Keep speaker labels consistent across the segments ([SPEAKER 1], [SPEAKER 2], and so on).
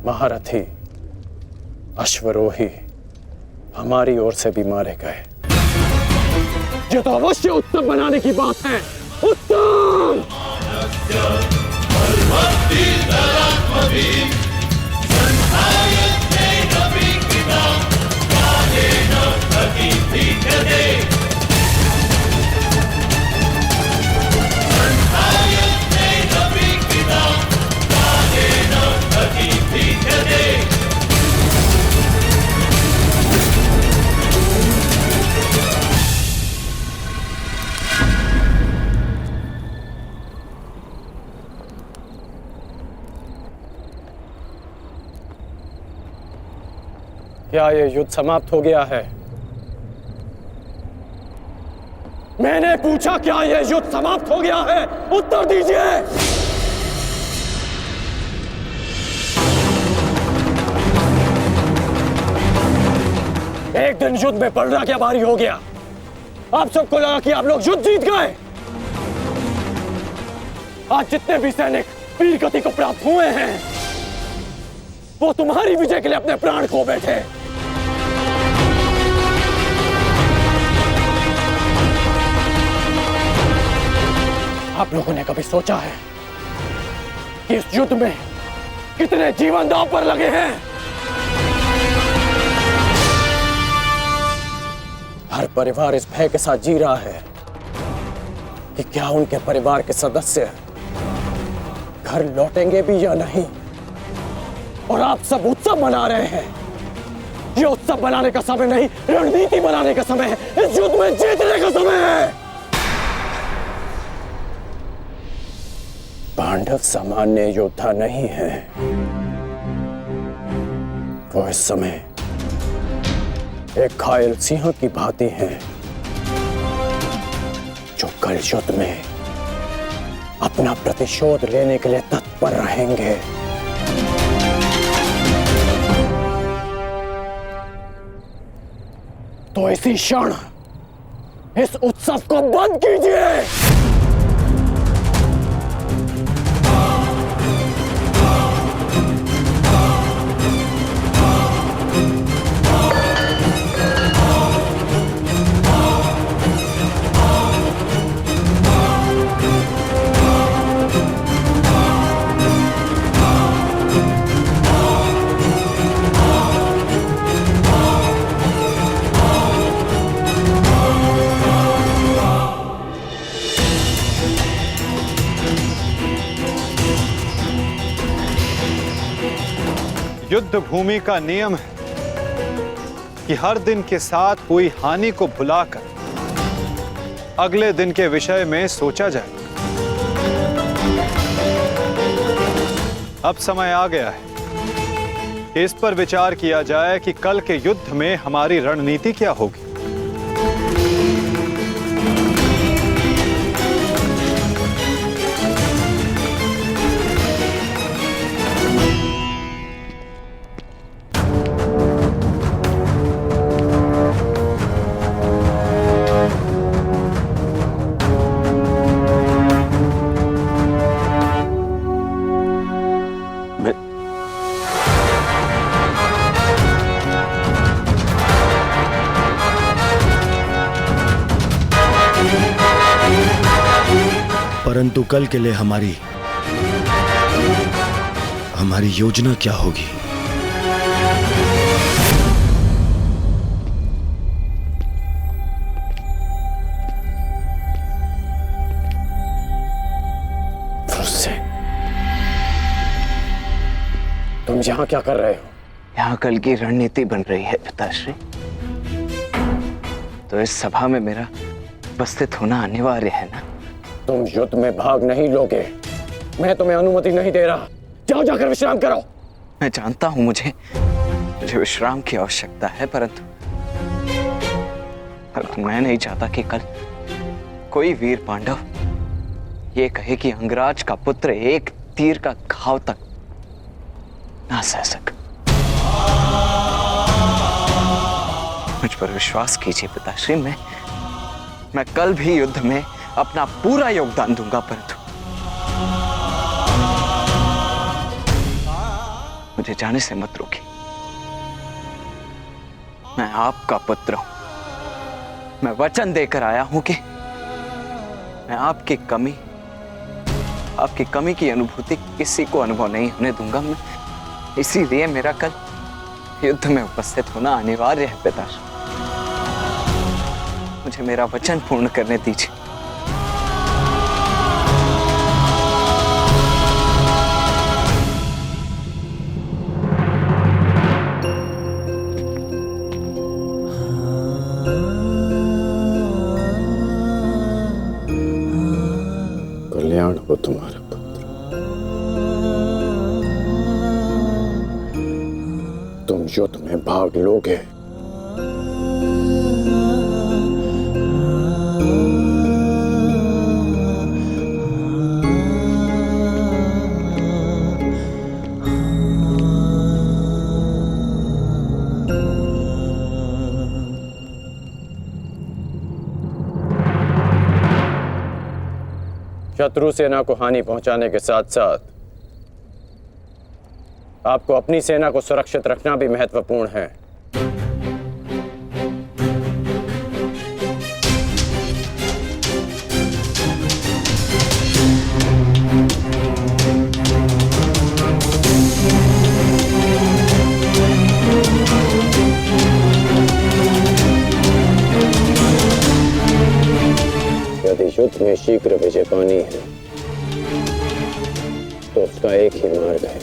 [SPEAKER 1] महारथी, अश्वरोही हमारी ओर से भी मारे गए। ये तो अवश्य उत्तम बनाने की बात है। उत्तम! क्या ये युद्ध समाप्त हो गया है? मैंने पूछा, क्या ये युद्ध समाप्त हो गया है? उत्तर दीजिए। एक दिन युद्ध में पलड़ा क्या भारी हो गया। आप सबको लगा कि आप लोग युद्ध जीत गए। आज जितने भी सैनिक वीर गति को प्राप्त हुए हैं, वो तुम्हारी विजय के लिए अपने प्राण खो बैठे। आप लोगों ने कभी सोचा है कि इस युद्ध में कितने जीवन दांव पर लगे हैं? हर परिवार इस भय के साथ जी रहा है कि क्या उनके परिवार के सदस्य घर लौटेंगे भी या नहीं। और आप सब उत्सव मना रहे हैं। ये उत्सव मनाने का समय नहीं, रणनीति बनाने का समय है। इस युद्ध में जीतने का समय है। पांडव सामान्य योद्धा नहीं है। वो इस समय एक घायल सिंह की भांति हैं, जो कल युद्ध में अपना प्रतिशोध लेने के लिए तत्पर रहेंगे। तो इसी क्षण इस उत्सव को बंद कीजिए।
[SPEAKER 2] युद्ध भूमि का नियम है कि हर दिन के साथ हुई हानि को भुलाकर अगले दिन के विषय में सोचा जाए। अब समय आ गया है कि इस पर विचार किया जाए कि कल के युद्ध में हमारी रणनीति क्या होगी।
[SPEAKER 3] परंतु कल के लिए हमारी योजना क्या होगी?
[SPEAKER 1] तुम यहाँ क्या कर रहे हो?
[SPEAKER 4] यहाँ कल की रणनीति बन रही है पिताश्री। तो इस सभा में मेरा उपस्थित होना अनिवार्य है ना।
[SPEAKER 1] तुम युद्ध में भाग नहीं लोगे। मैं तुम्हें अनुमति नहीं दे रहा। जाओ, जाकर विश्राम करो।
[SPEAKER 4] मैं जानता हूं मुझे विश्राम की आवश्यकता है, परंतु मैं नहीं चाहता कि कल कोई वीर पांडव ये कहे कि अंगराज का पुत्र एक तीर का घाव तक ना सह सका। मुझ पर विश्वास कीजिए पिताश्री, मैं कल भी युद्ध में अपना पूरा योगदान दूंगा, परंतु मुझे जाने से मत रोकिए। मैं आपका पुत्र हूं। मैं वचन देकर आया हूं कि मैं आपकी कमी की अनुभूति किसी को अनुभव नहीं होने दूंगा। मैं इसीलिए मेरा कल युद्ध में उपस्थित होना अनिवार्य है पिताश्री। मुझे मेरा वचन पूर्ण करने दीजिए।
[SPEAKER 1] कल्याण हो तुम्हारा पुत्र। तुम युद्ध में भाग लोगे। शत्रु सेना को हानि पहुंचाने के साथ साथ आपको अपनी सेना को सुरक्षित रखना भी महत्वपूर्ण है। यदि युद्ध में शीघ्र विजय पानी है तो उसका एक ही मार्ग है,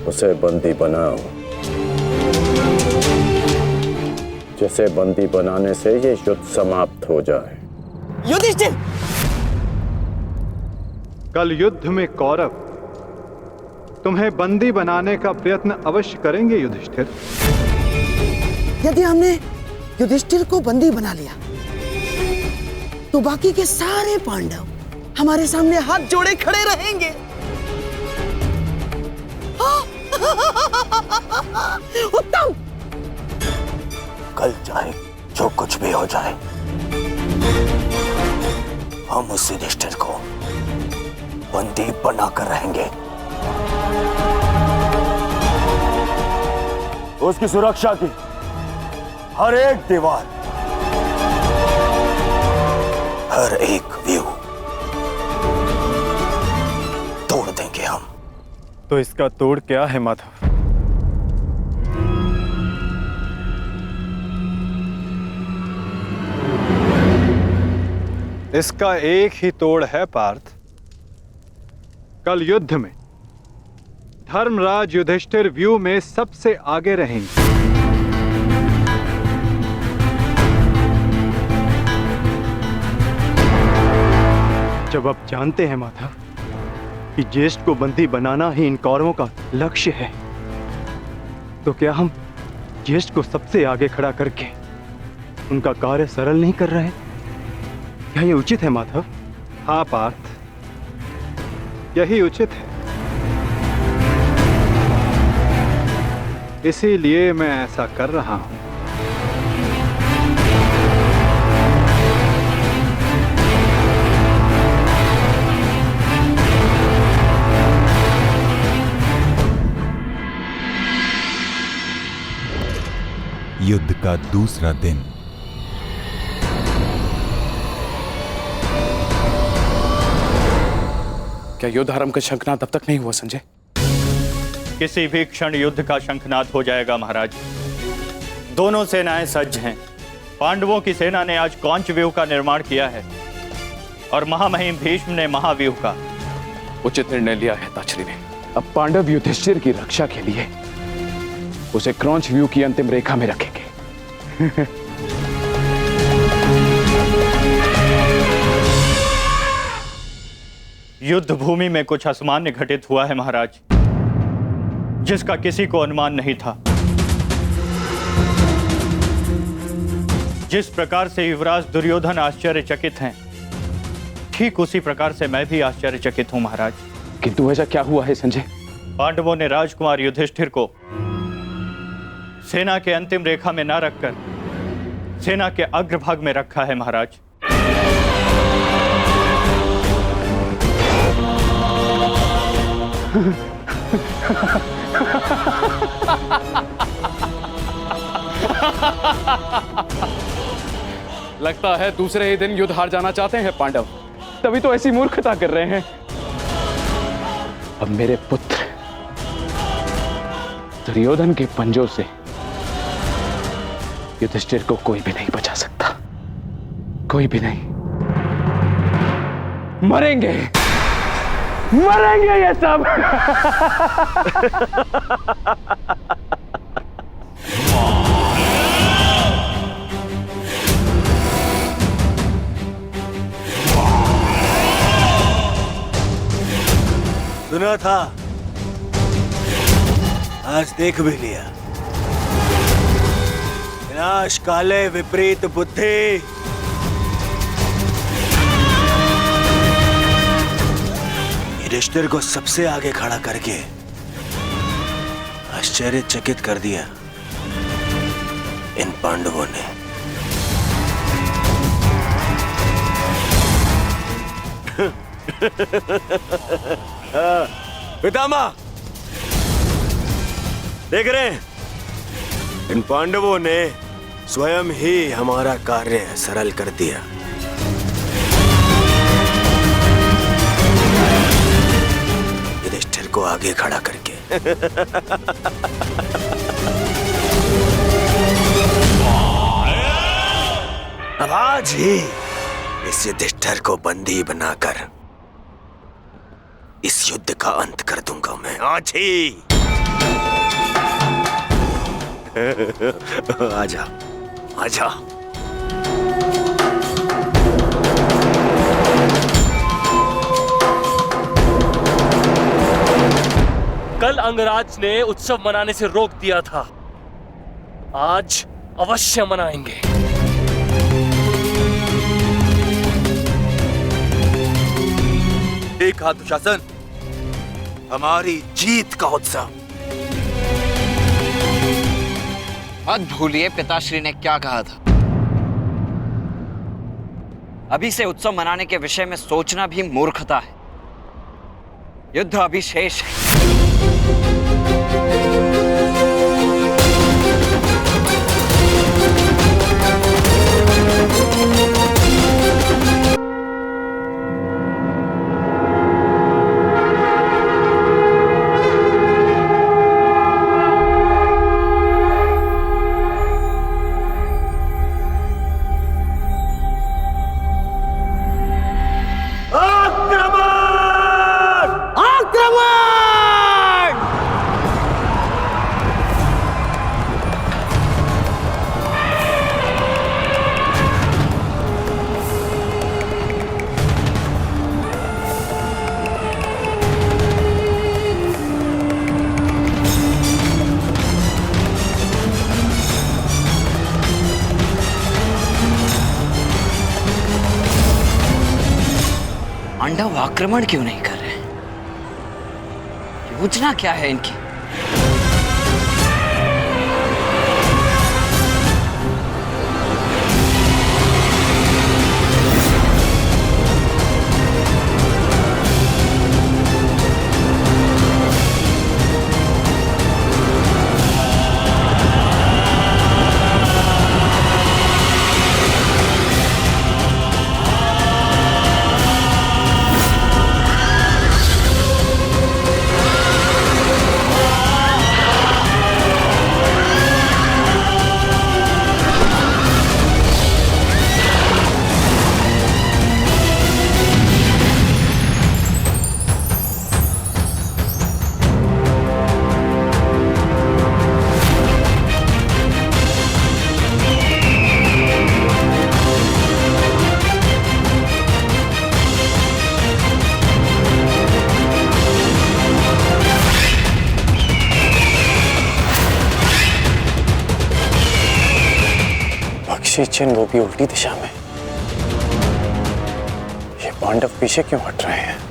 [SPEAKER 1] उसे बंदी बनाओ। जिसे बंदी बनाने से ये युद्ध समाप्त हो जाए।
[SPEAKER 5] युधिष्ठिर!
[SPEAKER 2] कल युद्ध में कौरव तुम्हें बंदी बनाने का प्रयत्न अवश्य करेंगे युधिष्ठिर।
[SPEAKER 5] यदि हमने युधिष्ठिर को बंदी बना लिया तो बाकी के सारे पांडव हमारे सामने हाथ जोड़े खड़े रहेंगे। उत्तम!
[SPEAKER 3] कल चाहे जो कुछ भी हो जाए, हम उस युधिष्ठिर को बंदी बनाकर रहेंगे। उसकी सुरक्षा की हर एक दीवार, हर एक व्यू तोड़ देंगे हम।
[SPEAKER 2] तो इसका तोड़ क्या है माधव? इसका एक ही तोड़ है पार्थ। कल युद्ध में धर्मराज युधिष्ठिर व्यू में सबसे आगे रहेंगे।
[SPEAKER 6] जब आप जानते हैं माधव कि ज्येष्ठ को बंदी बनाना ही इन कौरवों का लक्ष्य है, तो क्या हम ज्येष्ठ को सबसे आगे खड़ा करके उनका कार्य सरल नहीं कर रहे? क्या ये उचित है माधव?
[SPEAKER 2] हाँ पार्थ, यही उचित है। इसीलिए मैं ऐसा कर रहा हूं।
[SPEAKER 7] युद्ध का दूसरा दिन।
[SPEAKER 8] क्या युद्ध आरंभ का शंखनाद अब तक नहीं हुआ संजय?
[SPEAKER 9] किसी भी क्षण युद्ध का शंखनाद हो जाएगा महाराज। दोनों सेनाएं सज्ज हैं। पांडवों की सेना ने आज कौंच व्यूह का निर्माण किया है और महामहिम भीष्म ने महाव्यूह का।
[SPEAKER 8] उचित निर्णय लिया है ताचरी ने। अब पांडव युधिष्ठिर की रक्षा के लिए उसे क्रौंच व्यू की अंतिम रेखा में रखेंगे।
[SPEAKER 9] युद्ध भूमि में कुछ असामान्य घटित हुआ है महाराज, जिसका किसी को अनुमान नहीं था। जिस प्रकार से युवराज दुर्योधन आश्चर्यचकित हैं, ठीक उसी प्रकार से मैं भी आश्चर्यचकित हूं महाराज।
[SPEAKER 8] किंतु ऐसा क्या हुआ है संजय?
[SPEAKER 9] पांडवों ने राजकुमार युधिष्ठिर को सेना के अंतिम रेखा में न रखकर सेना के अग्रभाग में रखा है महाराज।
[SPEAKER 8] लगता है दूसरे ही दिन युद्ध हार जाना चाहते हैं पांडव, तभी तो ऐसी मूर्खता कर रहे हैं। अब मेरे पुत्र दुर्योधन के पंजों से युधिष्ठिर को कोई भी नहीं बचा सकता, कोई भी नहीं। मरेंगे, मरेंगे ये सब।
[SPEAKER 3] सुना था, आज देख भी लिया। विनाश काले विपरीत बुद्धि। युधिष्ठिर को सबसे आगे खड़ा करके आश्चर्यचकित कर दिया इन पांडवों ने। पितामह, देख रहे हैं, इन पांडवों ने स्वयं ही हमारा कार्य सरल कर दिया। युधिष्ठिर को आगे खड़ा करके। अब आज ही इस युधिष्ठिर को बंदी बनाकर इस युद्ध का अंत कर दूंगा मैं, आज ही। आजा, आजा।
[SPEAKER 10] कल अंगराज ने उत्सव मनाने से रोक दिया था, आज अवश्य मनाएंगे।
[SPEAKER 3] देखा दुशासन, हमारी जीत का उत्सव।
[SPEAKER 4] मत भूलिए पिताश्री ने क्या कहा था। अभी से उत्सव मनाने के विषय में सोचना भी मूर्खता है। युद्ध अभी शेष है। पांडव आक्रमण क्यों नहीं कर रहे? योजना क्या है इनकी?
[SPEAKER 1] चिन्ह वो भी उल्टी दिशा में। ये पांडव पीछे क्यों हट रहे हैं?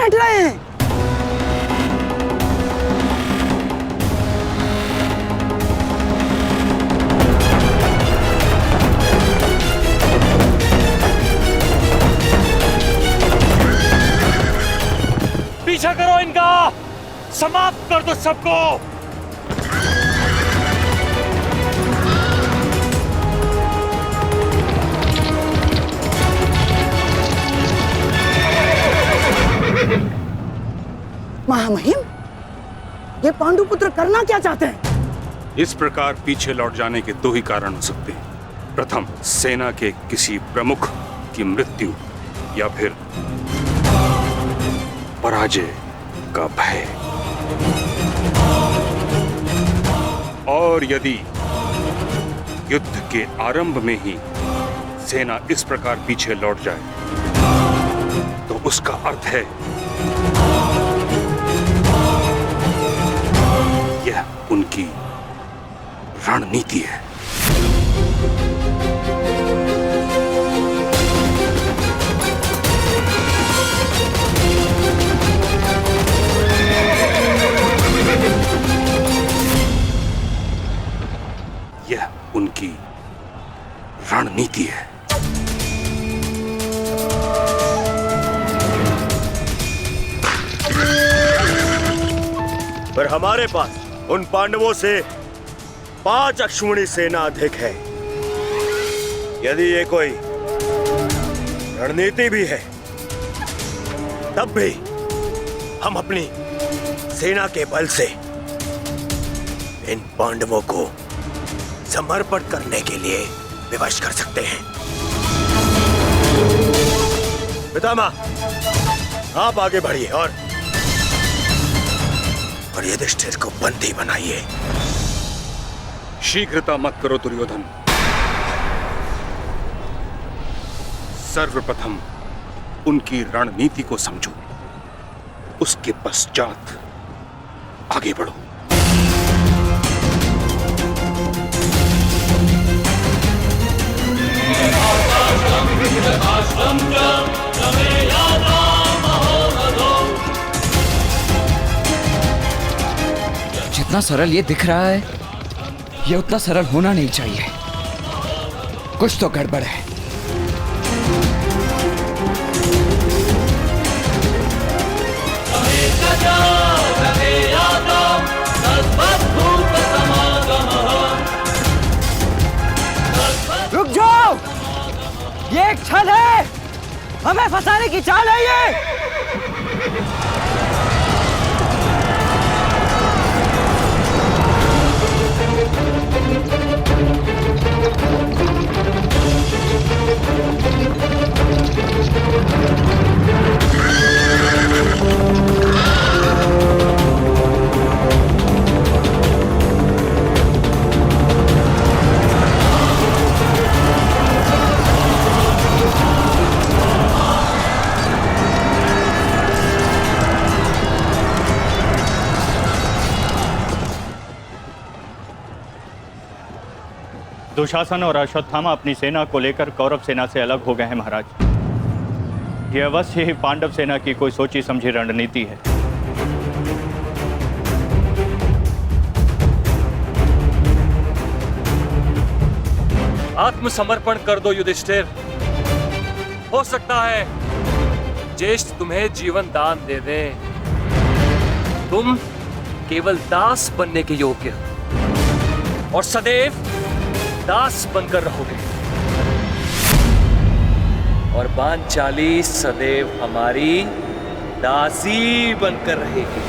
[SPEAKER 5] बैठ रहे हैं?
[SPEAKER 10] पीछा करो इनका, समाप्त कर दो सबको।
[SPEAKER 5] महामहिम, ये पांडुपुत्र करना क्या चाहते हैं?
[SPEAKER 11] इस प्रकार पीछे लौट जाने के दो ही कारण हो सकते हैं। प्रथम, सेना के किसी प्रमुख की मृत्यु, या फिर पराजय का भय। और यदि युद्ध के आरंभ में ही सेना इस प्रकार पीछे लौट जाए तो उसका अर्थ है यह उनकी रणनीति है। यह उनकी रणनीति है।
[SPEAKER 3] पर हमारे पास उन पांडवों से 5 अश्विनी सेना अधिक है। यदि ये कोई रणनीति भी है, तब भी हम अपनी सेना के बल से इन पांडवों को समर्पण करने के लिए विवश कर सकते हैं। पितामह, आप आगे बढ़िए और युधिष्ठिर को बंदी बनाइए।
[SPEAKER 11] शीघ्रता मत करो दुर्योधन। सर्वप्रथम उनकी रणनीति को समझो, उसके पश्चात आगे बढ़ो।
[SPEAKER 4] जितना सरल ये दिख रहा है, ये उतना सरल होना नहीं चाहिए। कुछ तो गड़बड़ है।
[SPEAKER 5] रुक जाओ, ये एक छल है, हमें फंसाने की चाल है ये।
[SPEAKER 9] दुशासन और अश्वत्थामा अपनी सेना को लेकर कौरव सेना से अलग हो गए हैं महाराज। यह अवश्य ही पांडव सेना की कोई सोची समझी रणनीति है।
[SPEAKER 10] आत्मसमर्पण कर दो युधिष्ठिर। हो सकता है ज्येष्ठ तुम्हें जीवन दान दे दे। तुम केवल दास बनने के योग्य और सदैव दास बनकर रहोगे, और पांचाली सदैव हमारी दासी बनकर रहेगी।